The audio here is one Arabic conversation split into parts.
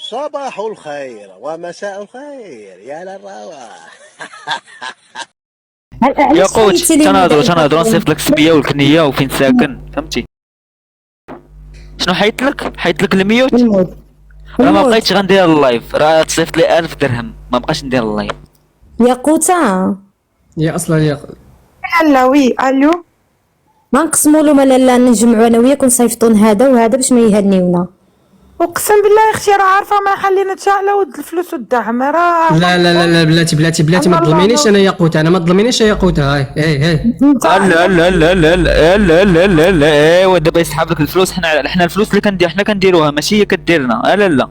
صباح الخير ومساء الخير يا للرواح. يا قوت تناظروا نصيفط لك السميه والكنيه وفين ساكن فهمتي. شنو حيت لك الميوت. راه ما بقيتش غندير اللايف، راه تصيفط لي 1000 درهم ما بقاش ندير اللايف. يا قوتا يا اصلا يا لا وي الو ما نقسموا له لا نجمعوا انا وياك ونصيفطون هذا وهذا باش ما يهنيونا. اقسم بالله يا اختي راه عارفه ما خلينا نتشاعلوا ود الفلوس والدعم راه. لا لا لا لا بلاتي ما تظلمينيش انا يا قوت، انا ما تظلمينيش يا قوت. هاي لا لا لا لا لا لا لا لا لا ايوا دابا يسحب لك الفلوس. حنا الفلوس اللي حنا كنديروها ماشي هي كديرنا. لا لا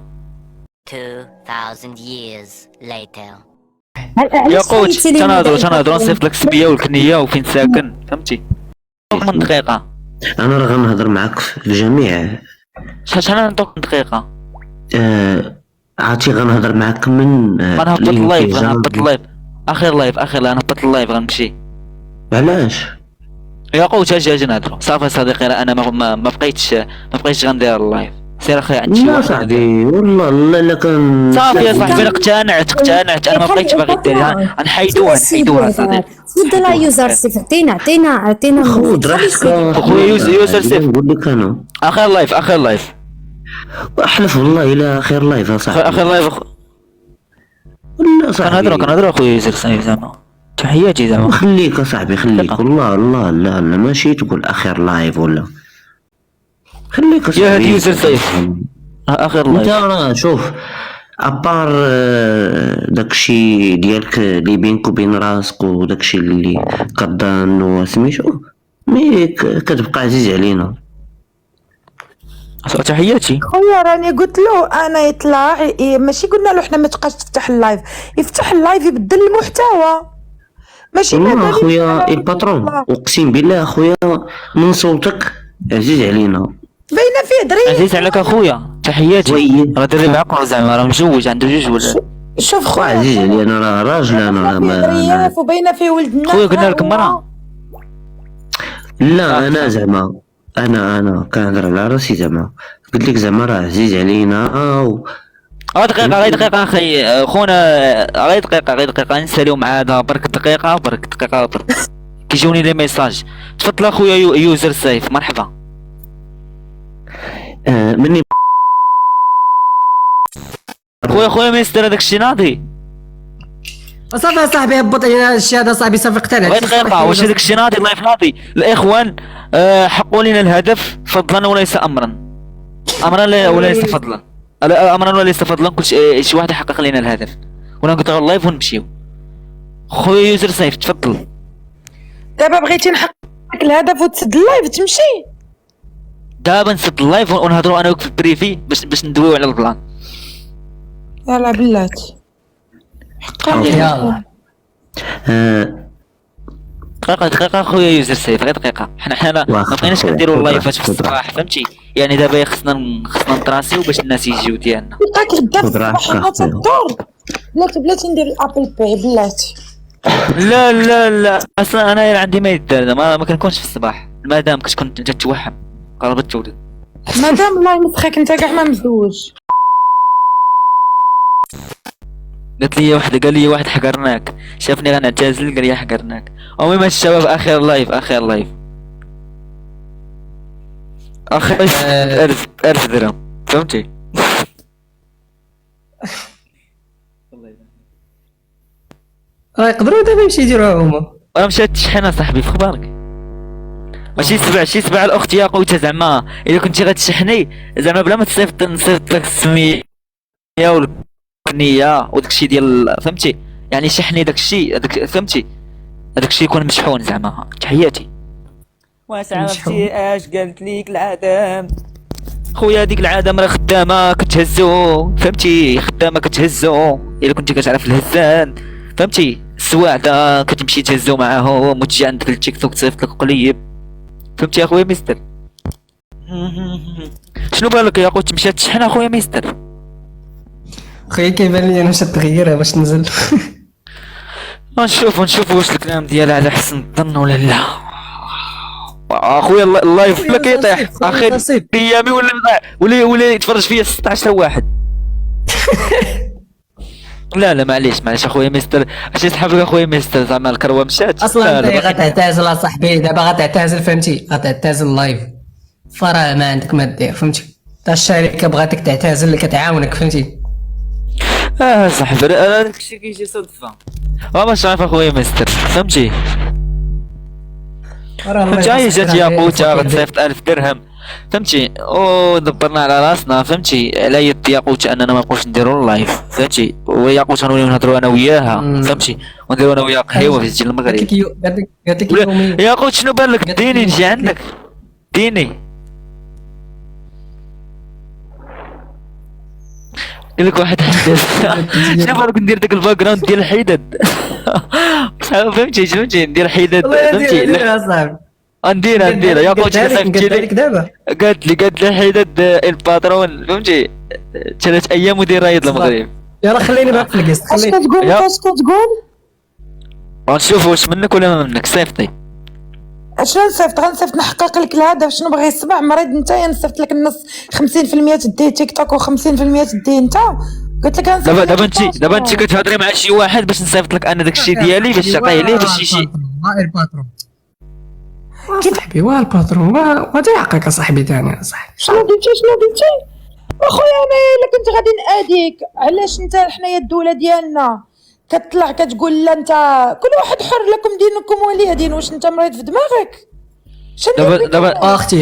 2000 years later. يا قوت تناظروا نصيفط لك السميه والكنيه وفين ساكن فهمتي. من دقيقه انا راه غنهضر معاك في الجميع. شحال نعطوك دقيقه؟ عرفتي غنهضر معاك من غنهبط اللايف اخر لايف غنهبط اللايف غنمشي. علاش يا قوت اجي نهضروا صافي صديقي. راه انا ما بقيتش غندير اللايف. سير اخي عندي شي لا واحد. صاحبي والله لا كان صافي يا صاحبي انا اقتنعت انا ما بقيتش باغي دير. غنحيدوها صديقي. خذ لا يوزر سيف عطينا خذ راحتك خويا يوزر سيف. نقول لك انا اخر لايف احلف والله الى اخر لايف صاحبي. اخر لايف ولا صاحبي كنهضروا خويا يوزر سيف زعما تحياتي زعما. خليك صاحبي خليك والله لا ماشي تقول اخر لايف ولا خليك صاحبي. يا هادي يوزر سيف اخر انت لايف. راه شوف ابار داكشي ديالك اللي بينك وبين راسك وداكشي اللي كظن وسميتو مي كتبقى عزيز علينا. تحياتي خويا راني قلت له انا يطلع ماشي قلنا له حنا ما تبقاش تفتح اللايف، يفتح اللايف يبدل المحتوى ماشي والله اخويا الباترون اقسم بالله اخويا من صوتك عزيز علينا. باينه فيه دريب. عزيز عليك اخويا تحياتي. راه دري بعقل زعما راه مزوج عنده جوج ولاد. شوف خويا عزيز علي انا راه راجل انا راه ما وباينه فيه ولد الناس. خويا قلنا لك مرة. لا انا زعما انا كنهضر على راسي زعما قلت لك زعما راه عزيز علينا دقيقة غير دقيقة اخي خونا غير دقيقة نساليو مع هذا برك دقيقة كيجوني لي ميساج. تفضل اخويا يوزر سيف مرحبا. مني خويا ميستر هذاك الشيء ناضي. صافي صاحبي هبط علينا الشيء هذا صاحبي صافي اقتنعت. غير دقيقة واش هذاك الشيء ناضي اللايف ناضي. الاخوان حقوا لنا الهدف فضلا وليس امرا وليس فضلا. امرا وليس فضلا. كل شي واحد يحقق لنا الهدف ونقطعوا اللايف ونمشيو. خويا يوزر سيف تفضل. دابا بغيتي نحقق الهدف وتسد اللايف تمشي. دابا نسد اللايف ونهضروا انا وياك في البريفي باش ندويو على البلان. يلا بلاتي يلا دقيقة خويا يوزر سيف غير دقيقة. حنا ما بقيناش كنديروا اللايفات في الصباح فهمتي. يعني دابا خصنا نتراسيو باش الناس يجيو ديالنا. بقاك غدا في الصباح غتدور. بلاتي ندير الابل باي بلاتي. لا اصلا انا عندي ما يدار ما كنكونش في الصباح. المدام كتكون تتوهم قربت تولد. مادام الله يمسخك انت كاع ما مزوج. قال لي واحد حقرناك شافني غنعتزل قال لي حقرناك. المهم الشباب اخر لايف اخر 1000 درهم فهمتي. راه يقدروا دابا يمشي يديروها هما. انا مشيت تشحن صاحبي في خبارك. ماشي سبع الاخت يا قويته زعما الا كنتي غتشحني زعما بلا ما نصيفط لك السميه والكنيه وداكشي ديال فهمتي. يعني شحني داكشي فهمتي. داكشي يكون مشحون زعما. تحياتي. واش عرفتي اش قالت ليك العدم خويا؟ ديك العدم راه خدامه كتهزو فهمتي. خدامه كتهزو الا كنتي كتعرف الهزان فهمتي. السواعده كتمشي تهزو معاهم وتجي عندك التيك توك تصيفط لك قليب فهمتي يا خويا ميستر. شنو بالك يا خويا تمشي تشحن اخويا ميستر؟ خويا كيبان لي انا واش تغيرها باش ننزل. نشوفوا واش الكلام ديالها على حسن الظن ولا لا. اخويا اللايف ولا كيطيح اخي ايامي ولا يتفرج فيا 16 واحد. لا لا معليش اخويا مستر، اش يسحب لك اخويا مستر زعما الكروه مشات اصلا انت لا لا غتعتزل اصاحبي، دابا غتعتزل فهمتي، غتعتزل لايف، فراه ما عندك ما دير فهمتي، تا الشركه بغاتك تعتزل كتعاونك فهمتي. صاحبي هذاك الشيء كيجي صدفه، باش عارف اخويا مستر فهمتي. جاي جات ياقوتة غتصيفط 1000 درهم فهمتي، ودبرنا على راسنا فهمتي، على يد ياقوتة اننا ما نبقاوش نديرو اللايف فهمتي، وياقوتة غنوليو نهضرو انا وياها فهمتي، ونديرو انا وياها قهيوه في المغرب. قالت لك يومي ياقوت شنو بان لك؟ ديني نجي عندك، ديني لك واحد حدث. شنو بالك ندير داك الباك جراوند ديال الحداد. فهمتي ندير حداد فهمتي. ندير يا خوتي صيفطتي لي دابا قالت لي حداد الباترون فهمتي 3 ايام ودير رايد المغرب. يلا خليني باقي في الكيس، اش خليني كتقول اش كتقول؟ غنشوف واش منك ولا ما منك. صيفطي شنو نصيفط؟ غنصيفط نحقق لك الهدف. شنو بغي يسمع مريض نتايا؟ نصيفط لك النص 50% تديه تيك توك و50% تديه انت. قلت لك غنصيفط دابا انت كتهضري مع شي واحد باش نصيفط لك انا داكشي ديالي باش تعطيه ليه باش يجي. الباترون صاحبي، الباترون غادي يعقك صاحبي ثاني صاحبي. شنو قلتي؟ اخويا انا الا كنت غادي ناديك، علاش انت حنايا الدوله ديالنا كتطلع كتقول لا انت كل واحد حر، لكم دينكم ولي دين. واش انت مريض في دماغك؟ دابا اختي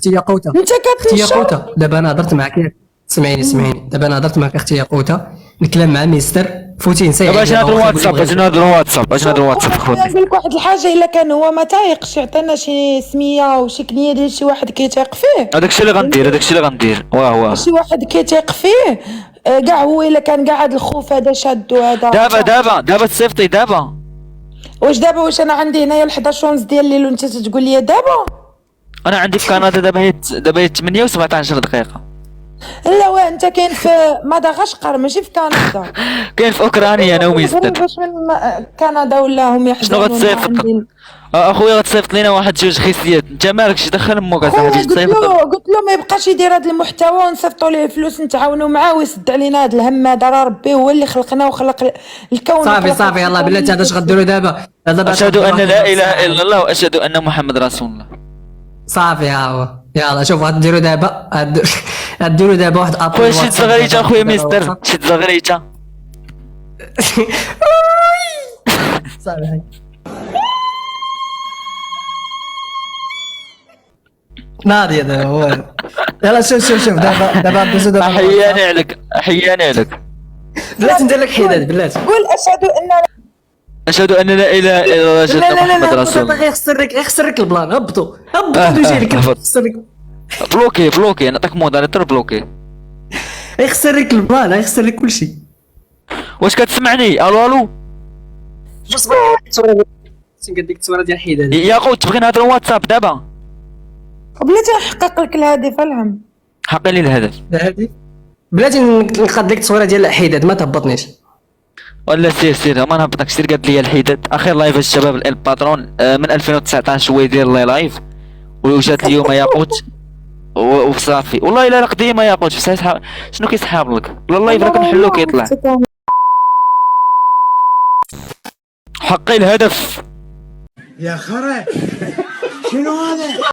يا قوته، انت اختي يا قوته، دابا انا هضرت معاك، سمعيني دابا انا هضرت معاك اختي يا قوته، نتكلم مع ميستر فوتي نسيت. باش نهضروا واتساب خويا نقول لك واحد الحاجه، الا كان هو ما تايقش يعطينا شي سميه وشي كنيه ديال شي واحد كيتيق فيه. هذاك الشيء اللي غندير واه شي واحد كيتيق فيه كاع هو الا كان كاع هذا الخوف هذا شادو هذا. دابا تصيفطي دابا. واش انا عندي هنايا 11 ونص ديال الليل وانت تقول لي دابا؟ انا عندي في كندا دابا هي 8 و17 دقيقه. لا انت كاين في مدغشقر ماشي في كندا. كاين في اوكرانيا انا وميستر. باش من كندا ولا هم يحزنون. شنو غتصيفط؟ اخويا غتصيفط لينا واحد جوج خيسيات. انت مالكش دخل امك اصاحبي تصيفط. قلت له ما يبقاش يدير هذا المحتوى ونصيفطوا ليه فلوس نتعاونوا معاه ويسد علينا هذا الهم هذا. راه ربي هو اللي خلقنا وخلق الكون. صافي يلاه بلاتي هذا اش غديروا دابا؟ اشهد ان لا اله الا الله واشهد ان محمد رسول الله. صافي ها هو يلا شوف غديروا دابا غديروا دابا واحد ابل. خويا شي صغيريته اخويا ميستر، شي صغيريته. صافي ناضي هذا هو. يلا شوف دابا ندوزو دابا. حياني عليك بلاتي ندير لك حداد بلاتي. قول اشهد ان لا اله الا الله واشهد ان محمد رسول الله. غيخسرك البلان. هبطوا دوجي لك غيخسرك. بلوكي نعطيك مودريتور بلوكي. غيخسرك البلان، غيخسرك كلشي. واش كتسمعني؟ الو قال ديك التصويره ديال حداد يا خوت تبغي نهضر واتساب دابا؟ بلاتي نحقق لك الهدف. الهم حقي لي الهدف هادي بلاتي نقاد لك التصويره ديال حداد ما تهبطنيش. ولا سير ما نهبطكش. سير قالت لي الحداد اخر لايف الشباب الباترون من 2019 هو يدير لي لايف وجات اليوم ياقوت وصافي. والله الا قديمه ياقوت شنو كيسحاب لك؟ والله الا كنحلو كيطلع حقي الهدف. يا خرا شنو هذا؟